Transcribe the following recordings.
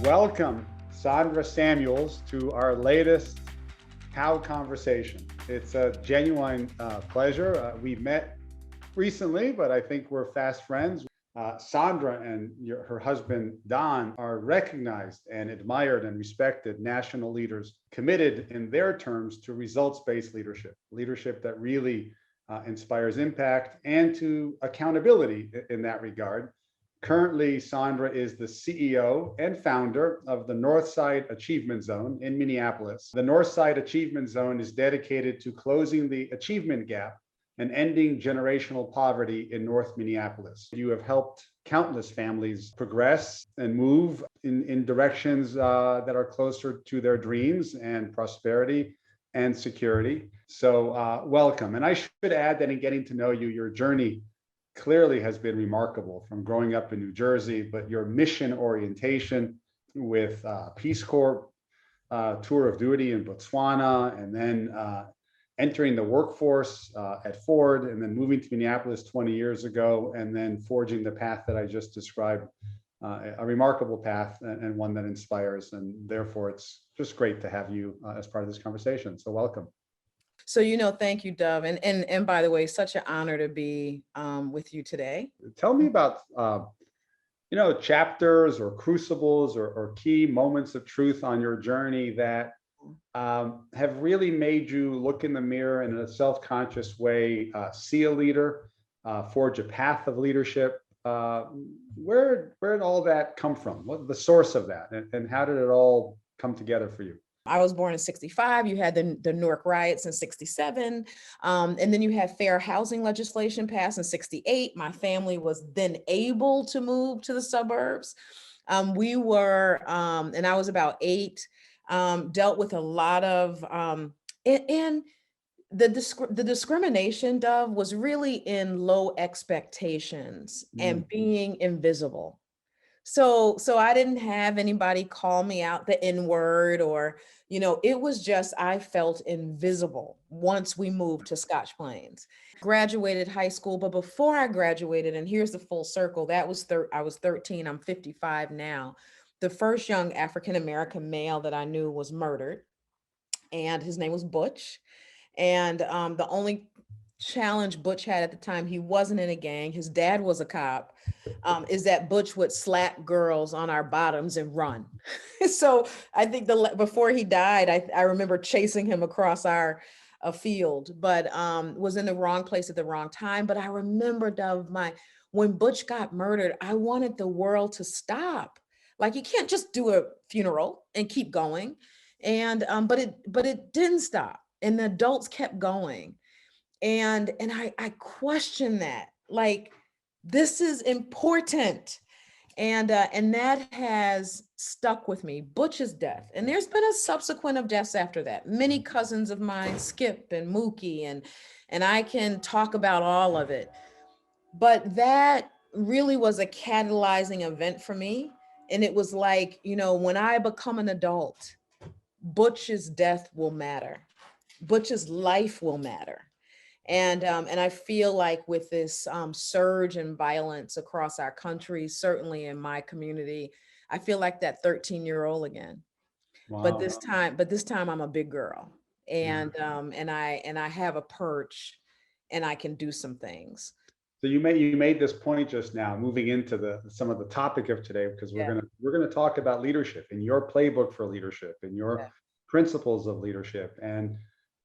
Welcome, Sondra Samuels, to our latest How conversation. It's a genuine pleasure. We met recently, but I think we're fast friends. Sondra and her husband, Don, are recognized and admired and respected national leaders committed in their terms to results-based leadership, leadership that really inspires impact and to accountability in that regard. Currently, Sondra is the CEO and founder of the Northside Achievement Zone in Minneapolis. The Northside Achievement Zone is dedicated to closing the achievement gap and ending generational poverty in North Minneapolis. You have helped countless families progress and move in directions that are closer to their dreams and prosperity and security. So welcome. And I should add that in getting to know you, your journey clearly has been remarkable, from growing up in New Jersey, but your mission orientation with Peace Corps, tour of duty in Botswana, and then entering the workforce at Ford, and then moving to Minneapolis 20 years ago, and then forging the path that I just described, a remarkable path and one that inspires. And therefore, it's just great to have you as part of this conversation. So welcome. So, thank you, Dov. And by the way, such an honor to be with you today. Tell me about, chapters or crucibles or key moments of truth on your journey that have really made you look in the mirror and in a self-conscious way, see a leader, forge a path of leadership. Where did all that come from? What the source of that, and how did it all come together for you? I was born in 65. You had the Newark riots in 67. And then you had fair housing legislation passed in 68. My family was then able to move to the suburbs. We were, and I was about 8, dealt with a lot of, and the discrimination, Dov, was really in low expectations and being invisible. So I didn't have anybody call me out the N-word, or, it was just, I felt invisible once we moved to Scotch Plains. Graduated high school, but before I graduated, and here's the full circle, that was I was 13, I'm 55 now. The first young African-American male that I knew was murdered, and his name was Butch. And the only challenge Butch had at the time, he wasn't in a gang, his dad was a cop, is that Butch would slap girls on our bottoms and run. So I think before he died, I remember chasing him across our field, but was in the wrong place at the wrong time. But I remember, Dov, when Butch got murdered, I wanted the world to stop. Like, you can't just do a funeral and keep going. And but it didn't stop, and the adults kept going. And I questioned that, like, this is important. And that has stuck with me. Butch's death, and there's been a subsequent of deaths after that. Many cousins of mine, Skip and Mookie, and I can talk about all of it. But that really was a catalyzing event for me. And it was like, when I become an adult, Butch's death will matter. Butch's life will matter. And I feel like with this surge in violence across our country, certainly in my community, I feel like that 13-year-old again. Wow. But this time I'm a big girl, and I have a perch, and I can do some things. So you made this point just now, moving into some of the topic of today, because we're gonna talk about leadership and your playbook for leadership and your principles of leadership. And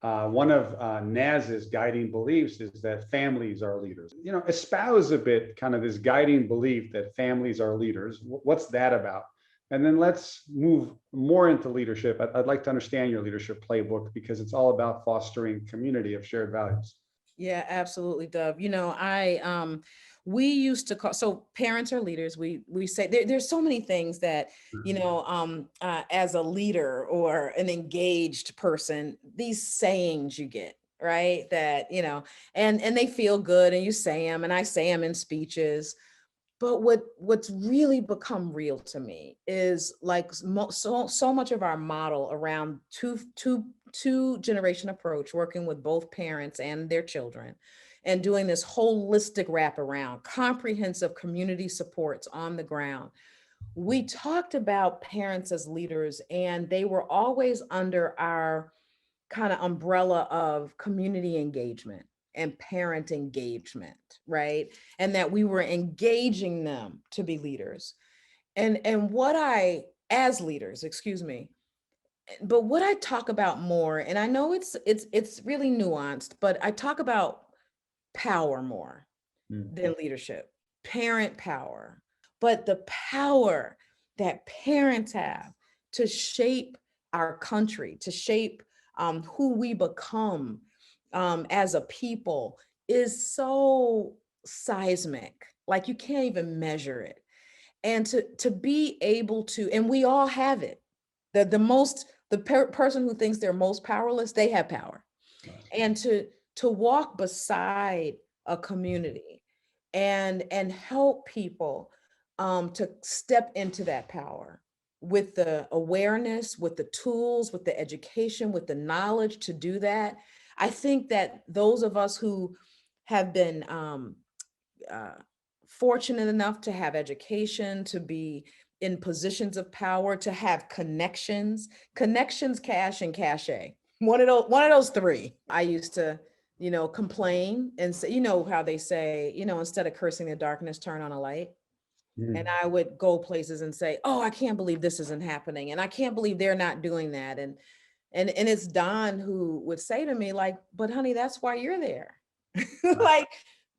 one of Naz's guiding beliefs is that families are leaders. Espouse a bit kind of this guiding belief that families are leaders. What's that about? And then let's move more into leadership. I'd like to understand your leadership playbook, because it's all about fostering community of shared values. Yeah, absolutely, Dov. We used to call, so parents are leaders. We say there's so many things that, as a leader or an engaged person, these sayings you get, right? That, and they feel good, and you say them, and I say them in speeches. But what's really become real to me is, like, so much of our model around two generation approach, working with both parents and their children, and doing this holistic wraparound, comprehensive community supports on the ground. we talked about parents as leaders, and they were always under our kind of umbrella of community engagement and parent engagement, right? And that we were engaging them to be leaders. And what I, as leaders, excuse me, but what I talk about more, and I know it's really nuanced, but I talk about power more than leadership, parent power, but the power that parents have to shape our country, to shape who we become as a people is so seismic, like you can't even measure it. And to be able to, and we all have it, the person who thinks they're most powerless, they have power. And to walk beside a community and help people to step into that power with the awareness, with the tools, with the education, with the knowledge to do that. I think that those of us who have been fortunate enough to have education, to be in positions of power, to have connections, cash, and cachet. One of those three. I used to, complain and say, how they say, instead of cursing the darkness, turn on a light. And I would go places and say, oh, I can't believe this isn't happening. And I can't believe they're not doing that. And it's Don who would say to me, like, but honey, that's why you're there. Like,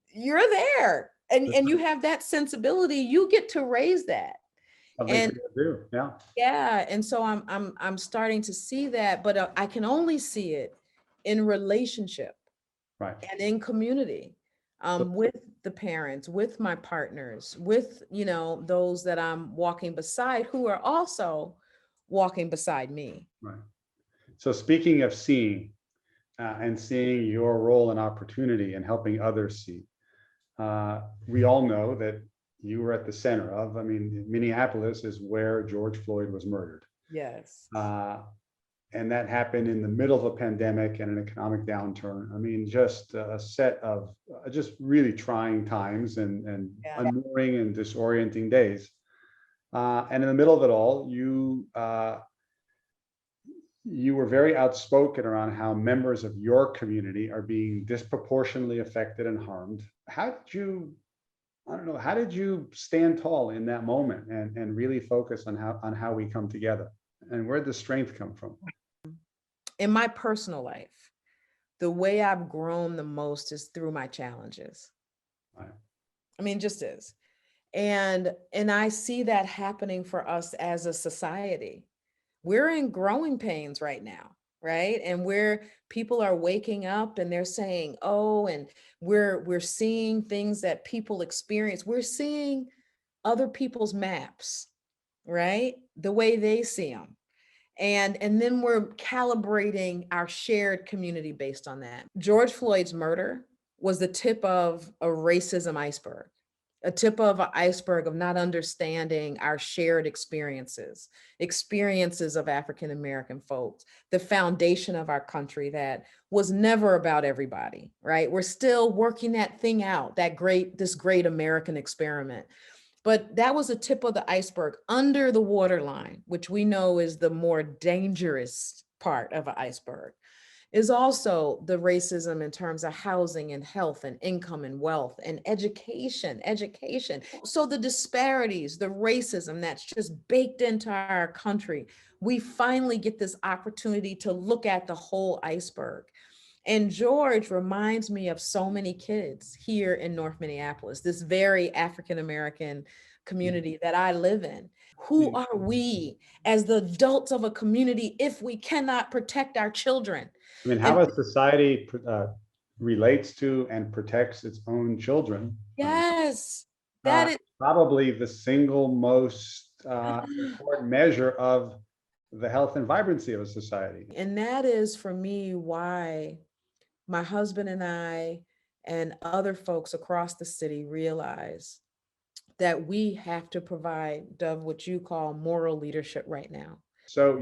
you're there. And you have that sensibility, you get to raise that. Something And to do. Yeah. yeah, and so I'm starting to see that, but I can only see it in relationship Right. and in community, with the parents, with my partners, with those that I'm walking beside who are also walking beside me. Right. So speaking of seeing and seeing your role and opportunity and helping others see, we all know that you were at the center of, I mean, Minneapolis is where George Floyd was murdered. Yes. And that happened in the middle of a pandemic and an economic downturn. I mean, just a set of just really trying times and unnerving and disorienting days. And in the middle of it all, you were very outspoken around how members of your community are being disproportionately affected and harmed. How did you, I don't know, how did you stand tall in that moment and really focus on how we come together? And where'd the strength come from? In my personal life, the way I've grown the most is through my challenges. Right. I mean, just is. And I see that happening for us as a society. We're in growing pains right now, right? And where people are waking up and they're saying, oh, and we're seeing things that people experience. We're seeing other people's maps, right? The way they see them. And then we're calibrating our shared community based on that. George Floyd's murder was the tip of a racism iceberg, a tip of an iceberg of not understanding our shared experiences of African-American folks, the foundation of our country that was never about everybody, right? We're still working that thing out, this great American experiment. But that was a tip of the iceberg. Under the waterline, which we know is the more dangerous part of an iceberg, is also the racism in terms of housing and health and income and wealth and education. So the disparities, the racism that's just baked into our country, we finally get this opportunity to look at the whole iceberg. And George reminds me of so many kids here in North Minneapolis, this very African-American community that I live in. Who are we as the adults of a community if we cannot protect our children? I mean, how a society relates to and protects its own children. Yes, that is probably the single most important measure of the health and vibrancy of a society. And that is for me why my husband and I and other folks across the city realize that we have to provide, Dov, what you call moral leadership right now. So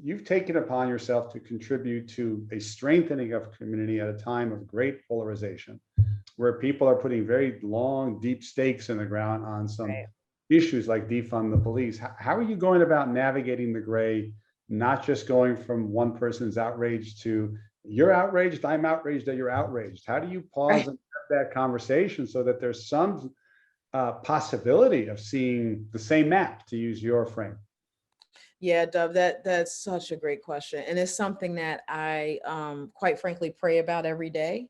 you've taken upon yourself to contribute to a strengthening of community at a time of great polarization, where people are putting very long, deep stakes in the ground on some issues like defund the police. How are you going about navigating the gray, not just going from one person's outrage to you're outraged, I'm outraged that you're outraged? How do you pause Right. and have that conversation so that there's some possibility of seeing the same map, to use your frame? Yeah, Dov, that's such a great question. And it's something that I quite frankly pray about every day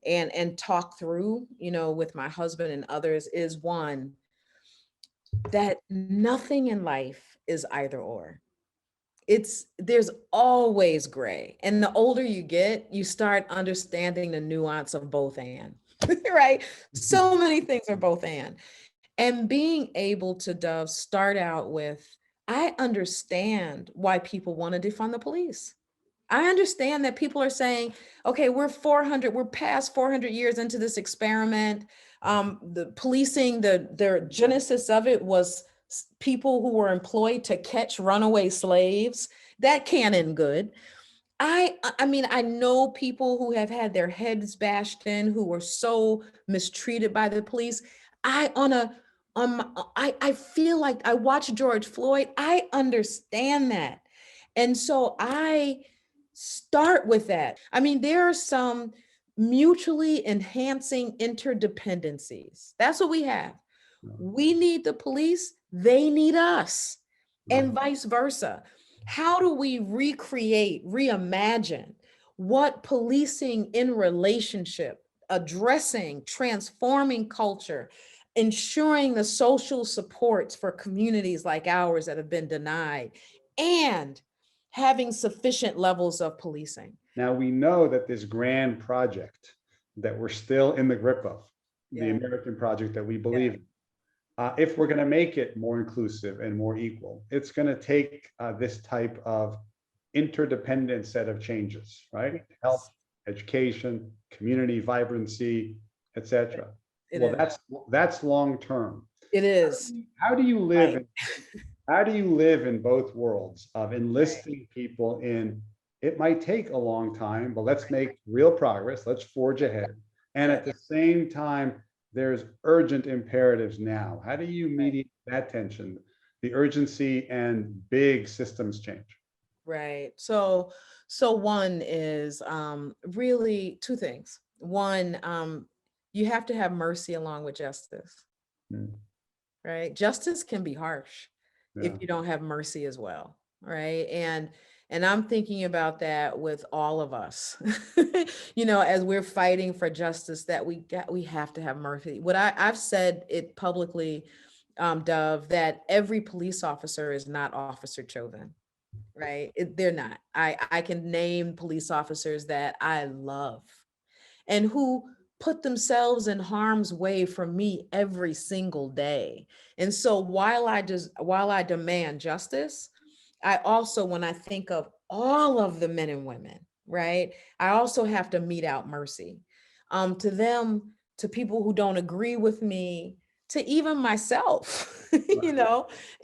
and talk through, with my husband and others is one, that nothing in life is either or. There's always gray. And the older you get, you start understanding the nuance of both and, right? So many things are both and being able to, Dove, start out with, I understand why people want to defund the police. I understand that people are saying, okay, we're past 400 years into this experiment. The policing, the genesis of it was people who were employed to catch runaway slaves. That can't end good. I mean, I know people who have had their heads bashed in, who were so mistreated by the police. I on a I feel like I watched George Floyd. I understand that. And so I start with that. I mean, there are some mutually enhancing interdependencies. That's what we have. We need the police, they need us, and vice versa. How do we recreate, reimagine what policing in relationship, addressing, transforming culture, ensuring the social supports for communities like ours that have been denied, and having sufficient levels of policing? Now we know that this grand project that we're still in the grip of, the Yeah, American project that we yeah, believe in, if we're going to make it more inclusive and more equal, it's going to take this type of interdependent set of changes, right? Health, yes, education, community vibrancy, etc. it Well, is. that's long term. It is. How do you live Right, in, how do you live in both worlds of right, enlisting people in, it might take a long time, but let's make real progress, let's forge ahead. And yeah, at the same time, there's urgent imperatives now. How do you right, mediate that tension, the urgency and big systems change? right. So one is really two things. One, you have to have mercy along with justice, Mm, right? Justice can be harsh if yeah. you don't have mercy as well, right? And I'm thinking about that with all of us, as we're fighting for justice, that we have to have mercy. I've said it publicly, Dove, that every police officer is not officer chosen, right? They're not. I can name police officers that I love and who put themselves in harm's way for me every single day. And so while I demand justice, I also, when I think of all of the men and women, right, I also have to mete out mercy to them, to people who don't agree with me, to even myself,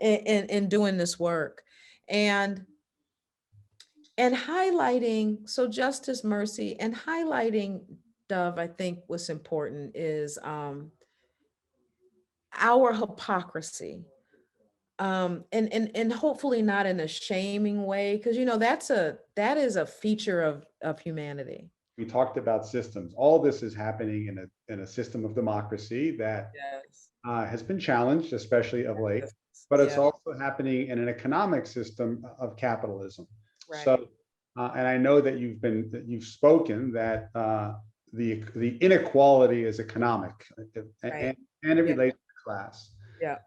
in doing this work. And highlighting, so justice, mercy, and highlighting, Dove, I think what's important is our hypocrisy. And hopefully not in a shaming way, because that is a feature of humanity. We talked about systems. All this is happening in a system of democracy that Yes. has been challenged, especially of late, Yes. but it's Yeah, also happening in an economic system of capitalism. right. So, and I know that you've spoken that the inequality is economic, Right. and it Yeah. relates to class. Yeah.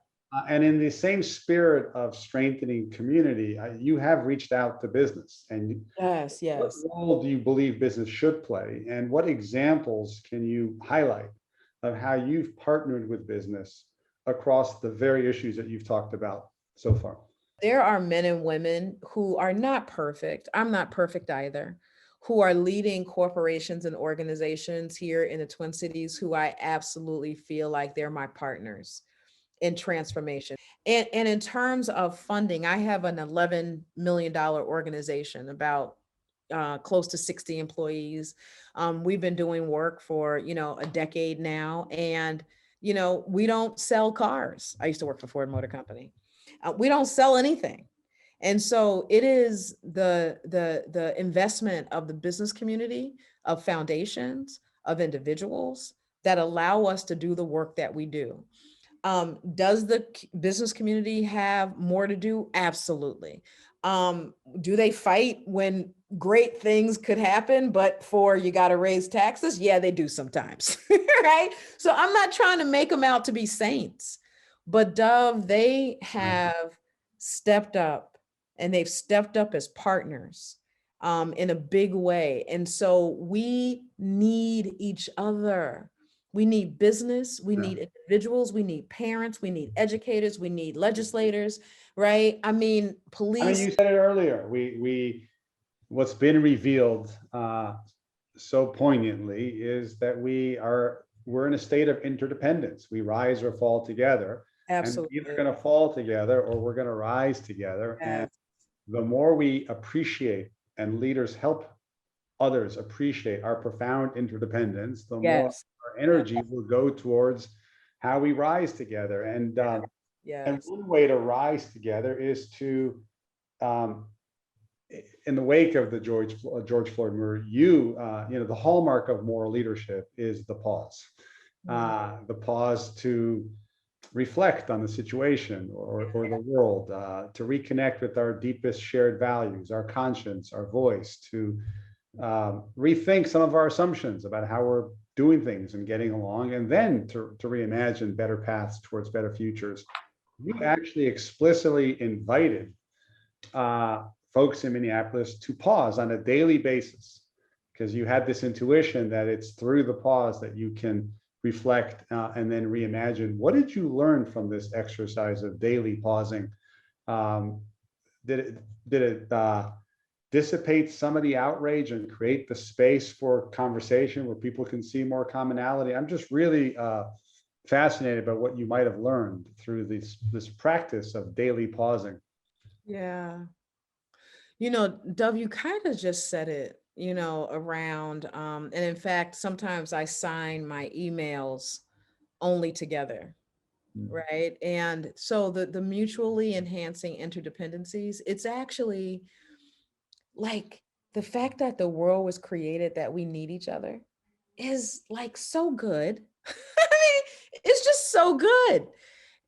And in the same spirit of strengthening community, you have reached out to business. And Yes. what Yes. role do you believe business should play? And what examples can you highlight of how you've partnered with business across the very issues that you've talked about so far? There are men and women who are not perfect. I'm not perfect either, who are leading corporations and organizations here in the Twin Cities who I absolutely feel like they're my partners in transformation. And in terms of funding, I have an $11 million organization, about close to 60 employees. We've been doing work for, a decade now. And You know, we don't sell cars. I used to work for Ford Motor Company. We don't sell anything. And so it is the investment of the business community, of foundations, of individuals that allow us to do the work that we do. Does the business community have more to do? Absolutely. Do they fight when great things could happen, but for you got to raise taxes? Yeah, they do sometimes, right? So I'm not trying to make them out to be saints, but Dov, they have stepped up, and they've stepped up as partners in a big way. And so we need each other. We need business, we need individuals, we need parents, we need educators, we need legislators, right? I mean, police. You said it earlier. What's been revealed so poignantly is that we're in a state of interdependence. We rise or fall together. Absolutely. And we're either going to fall together or we're going to rise together. Yes. And the more we appreciate and leaders help others appreciate our profound interdependence, the more our energy will go towards how we rise together. And and one way to rise together is to, in the wake of the George Floyd murder, you know, the hallmark of moral leadership is the pause. The pause to reflect on the situation or the world, to reconnect with our deepest shared values, our conscience, our voice, to rethink some of our assumptions about how we're doing things and getting along, and then to reimagine better paths towards better futures. You actually explicitly invited folks in Minneapolis to pause on a daily basis, because you had this intuition that it's through the pause that you can reflect and then reimagine. What did you learn from this exercise of daily pausing? Did it dissipate some of the outrage and create the space for conversation where people can see more commonality? I'm just really fascinated by what you might have learned through this practice of daily pausing. Yeah. You know, Dov, you kind of just said it, you know, around, and in fact, sometimes I sign my emails only together, right? And so the mutually enhancing interdependencies, it's actually like the fact that the world was created that we need each other is like so good. I mean, it's just so good.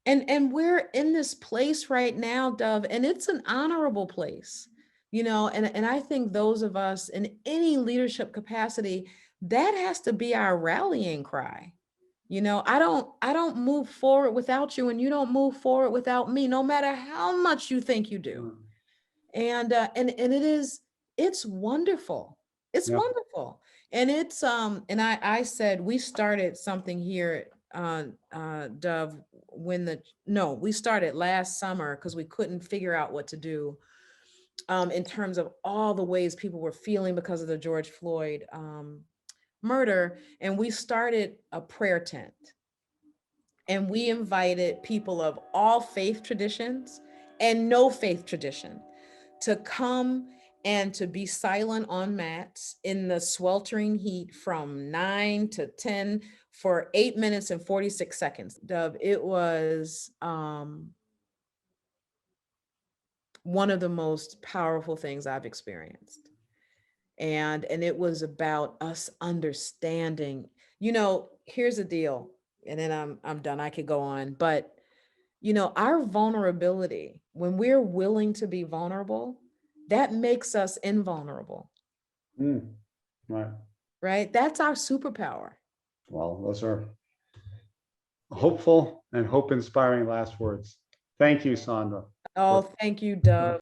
And we're in this place right now, Dov, and it's an honorable place, you know, and I think those of us in any leadership capacity, that has to be our rallying cry. You know, I don't move forward without you, and you don't move forward without me, no matter how much you think you do. And it's wonderful. It's wonderful. And it's and I said we started something here, Dov, we started last summer because we couldn't figure out what to do in terms of all the ways people were feeling because of the George Floyd murder. And we started a prayer tent. And we invited people of all faith traditions and no faith tradition to come and to be silent on mats in the sweltering heat from 9 to 10 for 8 minutes and 46 seconds. Dov, it was one of the most powerful things I've experienced. And it was about us understanding, you know, here's the deal, and then I'm done. I could go on, but you know, our vulnerability, when we're willing to be vulnerable, that makes us invulnerable. Right. Right? That's our superpower. Well, those are hopeful and hope-inspiring last words. Thank you, Sondra. Oh, thank you, Dov.